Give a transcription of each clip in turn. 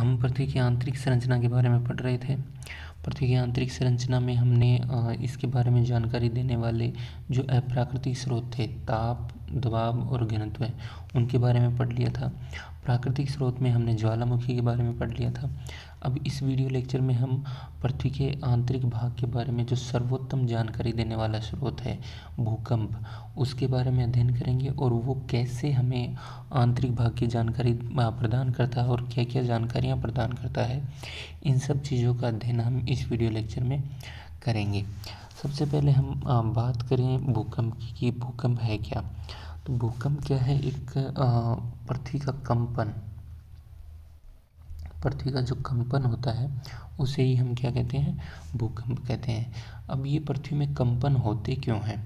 हम पृथ्वी की आंतरिक संरचना के बारे में पढ़ रहे थे। पृथ्वी की आंतरिक संरचना में हमने इसके बारे में जानकारी देने वाले जो अप्राकृतिक स्रोत थे, ताप, दबाव और घनत्व, उनके बारे में पढ़ लिया था। प्राकृतिक स्रोत में हमने ज्वालामुखी के बारे में पढ़ लिया था। अब इस वीडियो लेक्चर में हम पृथ्वी के आंतरिक भाग के बारे में जो सर्वोत्तम जानकारी देने वाला स्रोत है भूकंप, उसके बारे में अध्ययन करेंगे और वो कैसे हमें आंतरिक भाग की जानकारी प्रदान करता है और क्या क्या जानकारियाँ प्रदान करता है। इन सब चीज़ों का अध्ययन हम इस वीडियो लेक्चर में करेंगे। सबसे पहले हम बात करें भूकंप की कि भूकंप है क्या। तो भूकंप क्या है? एक पृथ्वी का कंपन, पृथ्वी का जो कंपन होता है उसे ही हम क्या कहते हैं? भूकंप कहते हैं। अब ये पृथ्वी में कंपन होते क्यों हैं?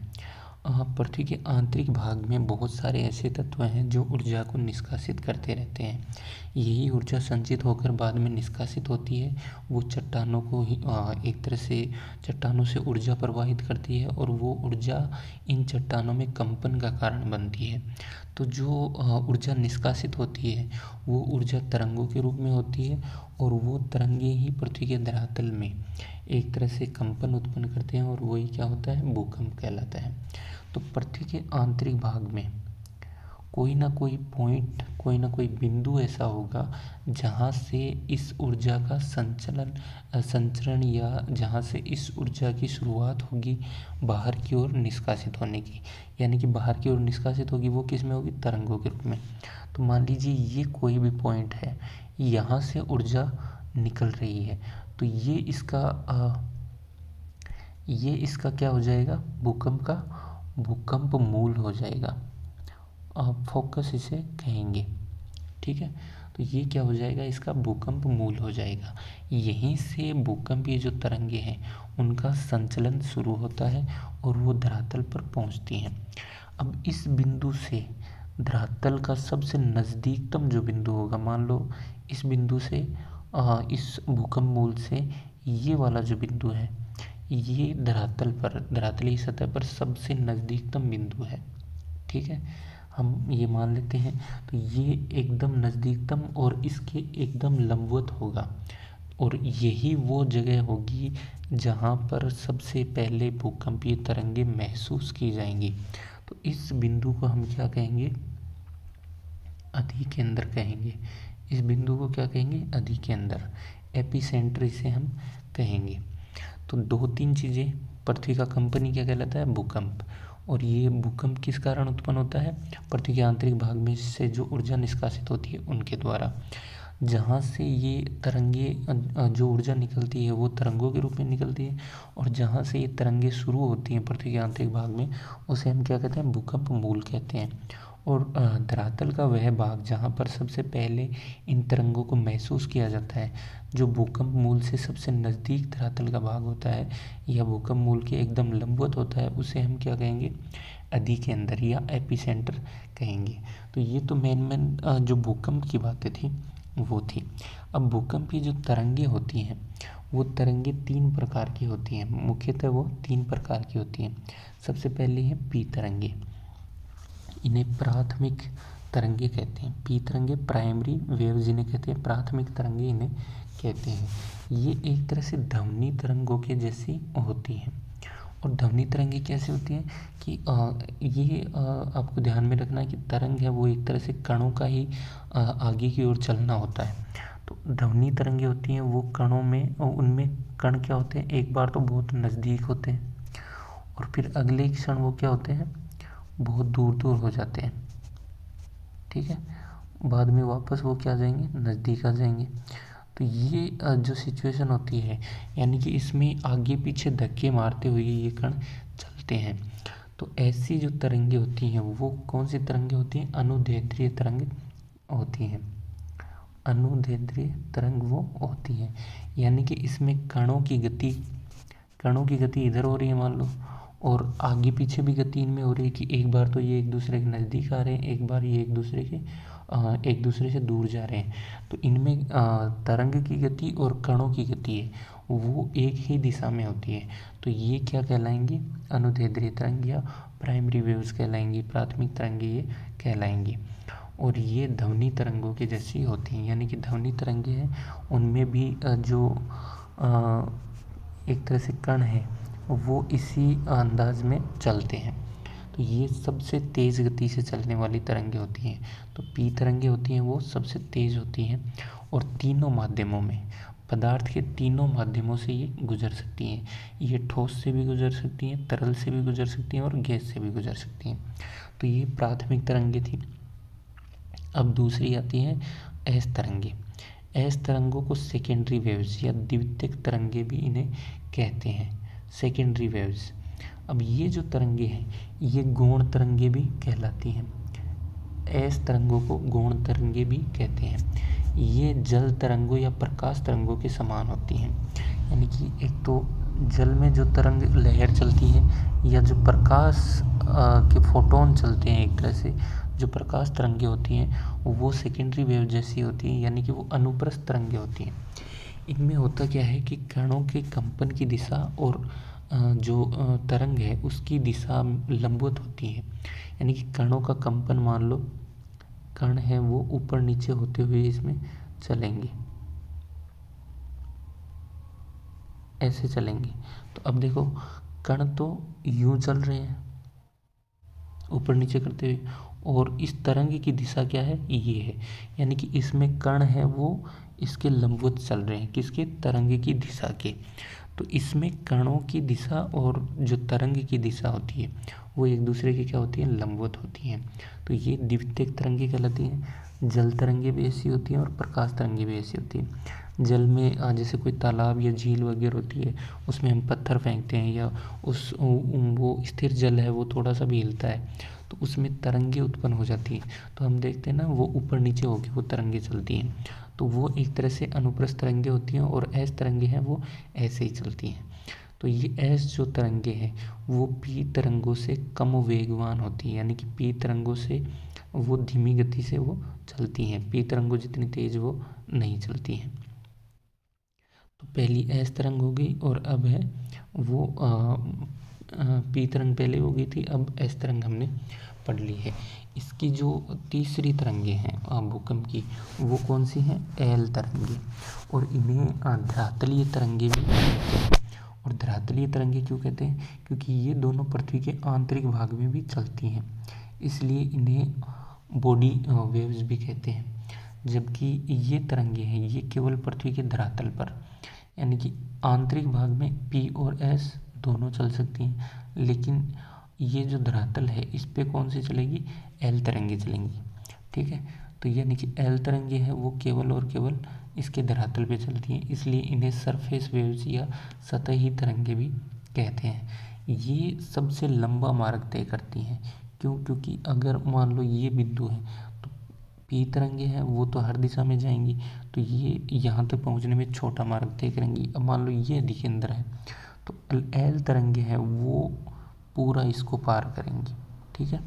पृथ्वी के आंतरिक भाग में बहुत सारे ऐसे तत्व हैं जो ऊर्जा को निष्कासित करते रहते हैं। यही ऊर्जा संचित होकर बाद में निष्कासित होती है। वो चट्टानों को ही एक तरह से चट्टानों से ऊर्जा प्रवाहित करती है और वो ऊर्जा इन चट्टानों में कंपन का कारण बनती है। तो जो ऊर्जा निष्कासित होती है वो ऊर्जा तरंगों के रूप में होती है और वो तरंगे ही पृथ्वी के धरातल में एक तरह से कंपन उत्पन्न करते हैं और वही क्या होता है? भूकंप कहलाता है। तो पृथ्वी के आंतरिक भाग में कोई ना कोई पॉइंट, कोई ना कोई बिंदु ऐसा होगा जहाँ से इस ऊर्जा का संचरण या जहाँ से इस ऊर्जा की शुरुआत होगी बाहर की ओर निष्कासित होने की। यानी कि बाहर की ओर निष्कासित होगी वो किस में होगी? तरंगों के रूप में। तो मान लीजिए ये कोई भी पॉइंट है, यहाँ से ऊर्जा निकल रही है, तो ये इसका क्या हो जाएगा? भूकंप का भूकंप मूल हो जाएगा। फोकस इसे कहेंगे, ठीक है। तो ये क्या हो जाएगा? इसका भूकंप मूल हो जाएगा। यहीं से भूकंपीय जो तरंगे हैं उनका संचलन शुरू होता है और वो धरातल पर पहुंचती हैं। अब इस बिंदु से धरातल का सबसे नज़दीकतम जो बिंदु होगा, मान लो इस बिंदु से इस भूकंप मूल से ये वाला जो बिंदु है ये धरातलीय सतह पर सबसे नज़दीकतम बिंदु है, ठीक है। हम ये मान लेते हैं। तो ये एकदम नज़दीकतम और इसके एकदम लंबवत होगा और यही वो जगह होगी जहाँ पर सबसे पहले भूकंपीय तरंगे महसूस की जाएंगी। तो इस बिंदु को हम क्या कहेंगे? अधिकेंद्र कहेंगे। इस बिंदु को क्या कहेंगे? अधिकेंद्र, एपिसेंटर इसे हम कहेंगे। तो दो तीन चीज़ें, पृथ्वी का कंपन क्या कहलाता है? भूकंप। और ये भूकंप किस कारण उत्पन्न होता है? पृथ्वी के आंतरिक भाग में से जो ऊर्जा निष्कासित होती है उनके द्वारा। जहाँ से ये तरंगे जो ऊर्जा निकलती है वो तरंगों के रूप में निकलती है और जहाँ से ये तरंगे शुरू होती हैं पृथ्वी के आंतरिक भाग में उसे हम क्या कहते हैं? भूकंप मूल कहते हैं। और धरातल का वह भाग जहाँ पर सबसे पहले इन तरंगों को महसूस किया जाता है, जो भूकंप मूल से सबसे नज़दीक धरातल का भाग होता है या भूकंप मूल के एकदम लंबवत होता है, उसे हम क्या कहेंगे? अधिकेंद्र या एपिसेंटर कहेंगे। तो ये तो मेन जो भूकंप की बातें थी वो थी। अब भूकंप की जो तरंगे होती हैं वो तरंगे तीन प्रकार की होती हैं, मुख्यतः वो तीन प्रकार की होती हैं। सबसे पहले है पी तरंगे, इन्हें प्राथमिक तरंगे कहते हैं। पी तरंगे प्राइमरी वेव्स इन्हें कहते हैं, प्राथमिक तरंगे इन्हें कहते हैं। ये एक तरह से ध्वनि तरंगों के जैसी होती हैं। और ध्वनि तरंगे कैसे होती हैं कि ये आपको ध्यान में रखना है कि तरंग है वो एक तरह से कणों का ही आगे की ओर चलना होता है। तो ध्वनि तरंगे होती हैं वो कणों में, उनमें कण क्या होते हैं? एक बार तो बहुत नज़दीक होते हैं और फिर अगले क्षण वो क्या होते हैं? बहुत दूर दूर हो जाते हैं, ठीक है। बाद में वापस वो क्या आ जाएंगे? नज़दीक आ जाएंगे। तो ये जो सिचुएशन होती है, यानी कि इसमें आगे पीछे धक्के मारते हुए ये कण चलते हैं। तो ऐसी जो तरंगे होती हैं वो कौन सी तरंगे होती हैं? अनुदैर्ध्य तरंग होती हैं। अनुदैर्ध्य तरंग वो होती हैं, यानी कि इसमें कणों की गति इधर हो रही है मान लो, और आगे पीछे भी गति इनमें हो रही है कि एक बार तो ये एक दूसरे के नज़दीक आ रहे हैं, एक बार ये एक दूसरे से दूर जा रहे हैं। तो इनमें तरंग की गति और कणों की गति है वो एक ही दिशा में होती है। तो ये क्या कहलाएंगी? अनुदैर्ध्य तरंग या प्राइमरी वेव्स कहलाएंगी, प्राथमिक तरंगे ये कहलाएंगी। और ये ध्वनि तरंगों के जैसी होती हैं, यानी कि ध्वनि तरंगे हैं उनमें भी जो एक तरह से कण है वो इसी अंदाज में चलते हैं। तो ये सबसे तेज़ गति से चलने वाली तरंगे होती हैं। तो पी तरंगे होती हैं वो सबसे तेज़ होती हैं और तीनों माध्यमों में, पदार्थ के तीनों माध्यमों से ये गुजर सकती हैं। ये ठोस से भी गुजर सकती हैं, तरल से भी गुजर सकती हैं और गैस से भी गुजर सकती हैं। तो ये प्राथमिक तरंगे थी। अब दूसरी आती है एस तरंगे। एस तरंगों को सेकेंडरी वेव्स या द्वितीयक तरंगे भी इन्हें कहते हैं, सेकेंडरी वेव्स। अब ये जो तरंगे हैं ये गौण तरंगे भी कहलाती हैं। एस तरंगों को गौण तरंगे भी कहते हैं। ये जल तरंगों या प्रकाश तरंगों के समान होती हैं, यानी कि एक तो जल में जो तरंग लहर चलती है या जो प्रकाश के फोटोन चलते हैं, एक तरह से जो प्रकाश तरंगे होती हैं वो सेकेंडरी वेव जैसी होती हैं, यानी कि वो अनुप्रस्थ तरंगे होती हैं। इनमें होता क्या है कि कणों के कंपन की दिशा और जो तरंग है उसकी दिशा लंबवत होती है, यानी कि कणों का कंपन, मान लो कण है वो ऊपर नीचे होते हुए इसमें चलेंगे, ऐसे चलेंगे। तो अब देखो कण तो यूं चल रहे हैं ऊपर नीचे करते हुए, और इस तरंग की दिशा क्या है, ये है, यानी कि इसमें कण है वो इसके लंबवत चल रहे हैं, किसके, तरंग की दिशा के। तो इसमें कणों की दिशा और जो तरंग की दिशा होती है वो एक दूसरे की क्या होती है, लंबवत होती हैं। तो ये द्वितीयक तरंगे कहलाती हैं। जल तरंगे भी ऐसी होती हैं और प्रकाश तरंगे भी ऐसी होती हैं। जल में जैसे कोई तालाब या झील वगैरह होती है, उसमें हम पत्थर फेंकते हैं या वो स्थिर जल है वो थोड़ा सा भी हिलता है तो उसमें तरंगे उत्पन्न हो जाती हैं। तो हम देखते हैं ना वो ऊपर नीचे होकर वो तरंगे चलती हैं, तो वो एक तरह से अनुप्रस्थ तरंगे होती हैं। और एस तरंगे हैं वो ऐसे ही चलती हैं। तो ये एस जो तरंगे हैं वो पी तरंगों से कम वेगवान होती हैं, यानी कि पी तरंगों से वो धीमी गति से वो चलती हैं, पी तरंगों जितनी तेज वो नहीं चलती हैं। तो पहली एस तरंग हो गई और अब है वो पी तरंग पहले हो गई थी, अब एस तरंग हमने पढ़ ली है। इसकी जो तीसरी तरंगे हैं भूकंप की वो कौन सी हैं, एल तरंगे। और इन्हें धरातलीय तरंगे भी कहते हैं। और धरातलीय तरंगे क्यों कहते हैं, क्योंकि ये दोनों पृथ्वी के आंतरिक भाग में भी चलती हैं, इसलिए इन्हें बॉडी वेव्स भी कहते हैं। जबकि ये तरंगे हैं ये केवल पृथ्वी के धरातल पर, यानी कि आंतरिक भाग में पी और एस दोनों चल सकती हैं, लेकिन ये जो धरातल है इस पे कौन सी चलेगी, एल तरंगे चलेंगी। ठीक है, तो यानी कि एल तरंगे हैं वो केवल और केवल इसके धरातल पे चलती हैं, इसलिए इन्हें सरफेस वेव्स या सतही तरंगे भी कहते हैं। ये सबसे लंबा मार्ग तय करती हैं। क्यों, क्योंकि अगर मान लो ये बिंदु है तो पी तरंगे हैं वो तो हर दिशा में जाएंगी, तो ये यहाँ तक पहुँचने में छोटा मार्ग तय करेंगी। अब मान लो ये अधिक अंदर है तो एल तरंगे हैं वो पूरा इसको पार करेंगी। ठीक है,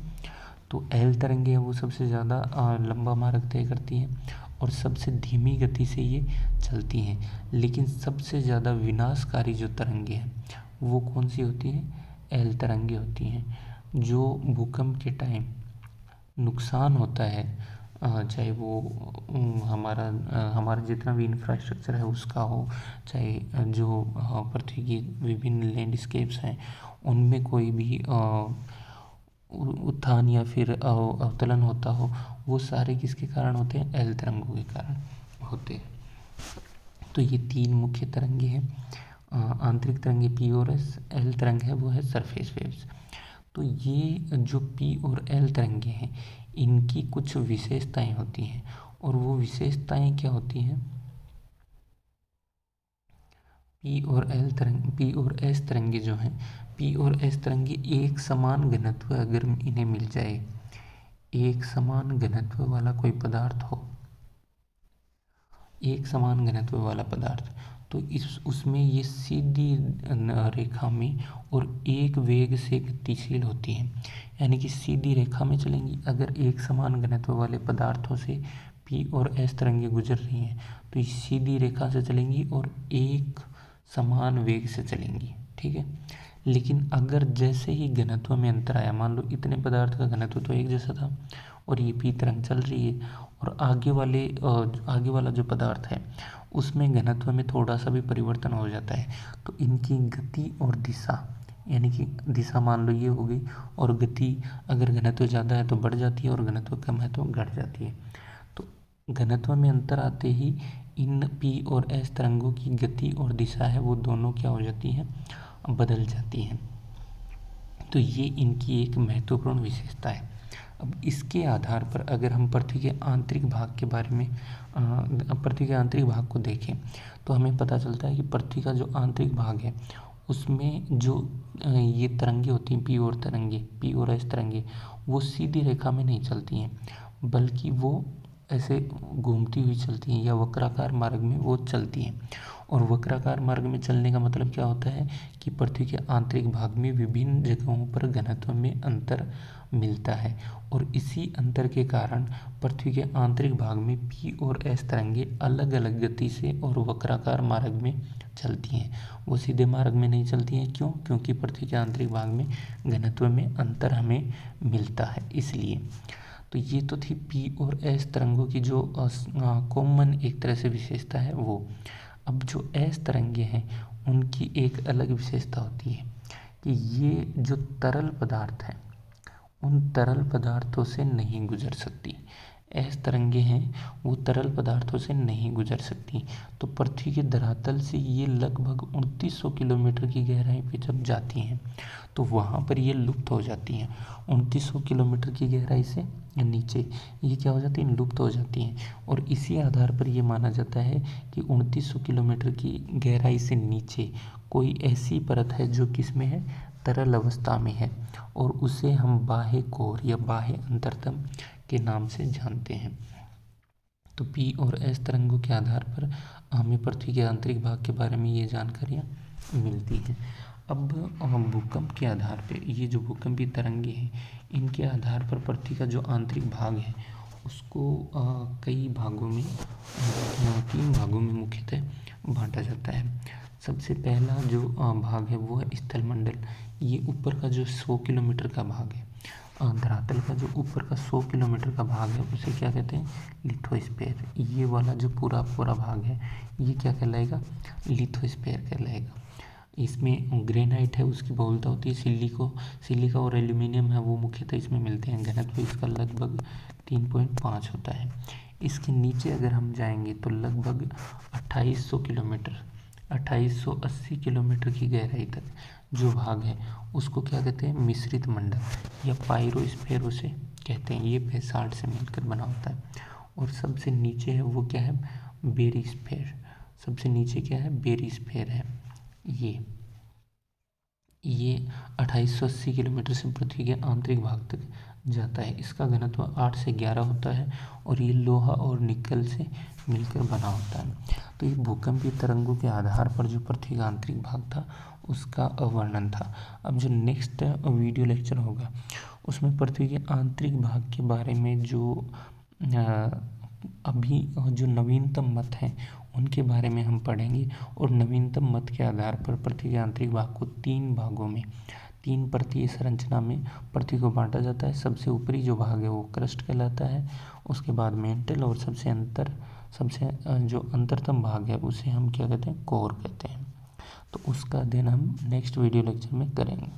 तो एल तरंगे हैं वो सबसे ज़्यादा लंबा मार्ग तय करती हैं और सबसे धीमी गति से ये चलती हैं। लेकिन सबसे ज़्यादा विनाशकारी जो तरंगे हैं वो कौन सी होती हैं, एल तरंगे होती हैं। जो भूकंप के टाइम नुकसान होता है, चाहे वो हमारा जितना भी इंफ्रास्ट्रक्चर है उसका हो, चाहे जो पृथ्वी की विभिन्न लैंडस्केप्स हैं उनमें कोई भी उत्थान या फिर अवतलन होता हो, वो सारे किसके कारण होते हैं, एल तरंगों के कारण होते हैं। तो ये तीन मुख्य तरंगे हैं, आंतरिक तरंगे पी और एस, एल तरंग है वो है सरफेस वेव्स। तो ये जो पी और एल तरंगे हैं इनकी कुछ विशेषताएं होती हैं, और वो विशेषताएं क्या होती हैं, पी और एस तरंगे जो हैं, पी और एस तरंगे एक समान घनत्व अगर इन्हें मिल जाए, एक समान घनत्व वाला कोई पदार्थ हो, एक समान घनत्व वाला पदार्थ, तो उसमें ये सीधी रेखा में और एक वेग से गतिशील होती हैं, यानी कि सीधी रेखा में चलेंगी। अगर एक समान घनत्व वाले पदार्थों से पी और एस तरंगे गुजर रही हैं तो ये सीधी रेखा से चलेंगी और एक समान वेग से चलेंगी। ठीक है, लेकिन अगर जैसे ही घनत्व में अंतर आया, मान लो इतने पदार्थ का घनत्व तो एक जैसा था और ये p तरंग चल रही है, और आगे वाला जो पदार्थ है उसमें घनत्व में थोड़ा सा भी परिवर्तन हो जाता है, तो इनकी गति और दिशा, यानी कि दिशा मान लो ये हो गई, और गति अगर घनत्व ज़्यादा है तो बढ़ जाती है और घनत्व कम है तो घट जाती है। तो घनत्व में अंतर आते ही इन p और s तरंगों की गति और दिशा है वो दोनों क्या हो जाती हैं, बदल जाती हैं। तो ये इनकी एक महत्वपूर्ण विशेषता है। अब इसके आधार पर अगर हम पृथ्वी के आंतरिक भाग के बारे में पृथ्वी के आंतरिक भाग को देखें तो हमें पता चलता है कि पृथ्वी का जो आंतरिक भाग है उसमें जो ये तरंगे होती हैं, p और s तरंगे, वो सीधी रेखा में नहीं चलती हैं, बल्कि वो ऐसे घूमती हुई चलती हैं या वक्राकार मार्ग में वो चलती हैं। और वक्राकार मार्ग में चलने का मतलब क्या होता है कि पृथ्वी के आंतरिक भाग में विभिन्न जगहों पर घनत्व में अंतर मिलता है, और इसी अंतर के कारण पृथ्वी के आंतरिक भाग में p और s तरंगे अलग अलग गति से और वक्राकार मार्ग में चलती हैं। वो सीधे मार्ग में नहीं चलती हैं। क्यों? क्योंकि पृथ्वी के आंतरिक भाग में घनत्व में अंतर हमें मिलता है, इसलिए। तो ये तो थी p और s तरंगों की जो कॉमन एक तरह से विशेषता है वो। अब जो s तरंगे हैं उनकी एक अलग विशेषता होती है कि ये जो तरल पदार्थ हैं उन तरल पदार्थों से नहीं गुजर सकती। s तरंगे हैं वो तरल पदार्थों से नहीं गुजर सकती। तो पृथ्वी के धरातल से ये लगभग 2900 किलोमीटर की गहराई पे जब जाती हैं तो वहाँ पर ये लुप्त हो जाती हैं। 2900 किलोमीटर की गहराई से नीचे ये क्या हो जाती हैं, लुप्त हो जाती हैं। और इसी आधार पर ये माना जाता है कि 2900 किलोमीटर की गहराई से नीचे कोई ऐसी परत है जो किसमें है, तरल अवस्था में है, और उसे हम बाह्य कोर या बाह्य अंतरतम के नाम से जानते हैं। तो p और s तरंगों के आधार पर हमें पृथ्वी के आंतरिक भाग के बारे में ये जानकारियाँ मिलती हैं। अब भूकंप के आधार पे, ये जो भूकंपीय तरंगे हैं इनके आधार पर पृथ्वी का जो आंतरिक भाग है उसको कई भागों में 3 भागों में मुख्यतः बांटा जाता है। सबसे पहला जो भाग है वो है स्थलमंडल। ये ऊपर का जो 100 किलोमीटर का भाग है, धरातल का जो ऊपर का 100 किलोमीटर का भाग है उसे क्या कहते हैं, लिथोस्फीयर। ये वाला जो पूरा भाग है ये क्या कहलाएगा, लिथोस्फीयर कहलाएगा। इसमें ग्रेनाइट है उसकी बहुलता होती है, सिलिका और एल्यूमिनियम है वो मुख्यतः इसमें मिलते हैं। घनत्व इसका लगभग 3.5 होता है। इसके नीचे अगर हम जाएंगे तो लगभग 2880 किलोमीटर की गहराई तक जो भाग है उसको क्या कहते हैं, मिश्रित मंडल या पाइरोस्फीयर उसे कहते हैं। ये बेसाल्ट से मिलकर बना होता है। और सबसे नीचे है वो क्या है, बेरिस्फीयर। सबसे नीचे क्या है, बेरिस्फीयर है। ये 2880 किलोमीटर से पृथ्वी के आंतरिक भाग तक जाता है। इसका घनत्व 8 से 11 होता है और ये लोहा और निकल से मिलकर बना होता है। तो ये भूकंपीय तरंगों के आधार पर जो पृथ्वी का आंतरिक भाग था उसका वर्णन था। अब जो नेक्स्ट वीडियो लेक्चर होगा उसमें पृथ्वी के आंतरिक भाग के बारे में जो अभी जो नवीनतम मत हैं उनके बारे में हम पढ़ेंगे। और नवीनतम मत के आधार पर पृथ्वी के आंतरिक भाग को 3 भागों में, 3 परतीय संरचना में पृथ्वी को बांटा जाता है। सबसे ऊपरी जो भाग है वो क्रस्ट कहलाता है, उसके बाद मेंटल, और सबसे जो अंतरतम भाग है उसे हम क्या कहते हैं, कोर कहते हैं। तो उसका अध्ययन हम नेक्स्ट वीडियो लेक्चर में करेंगे।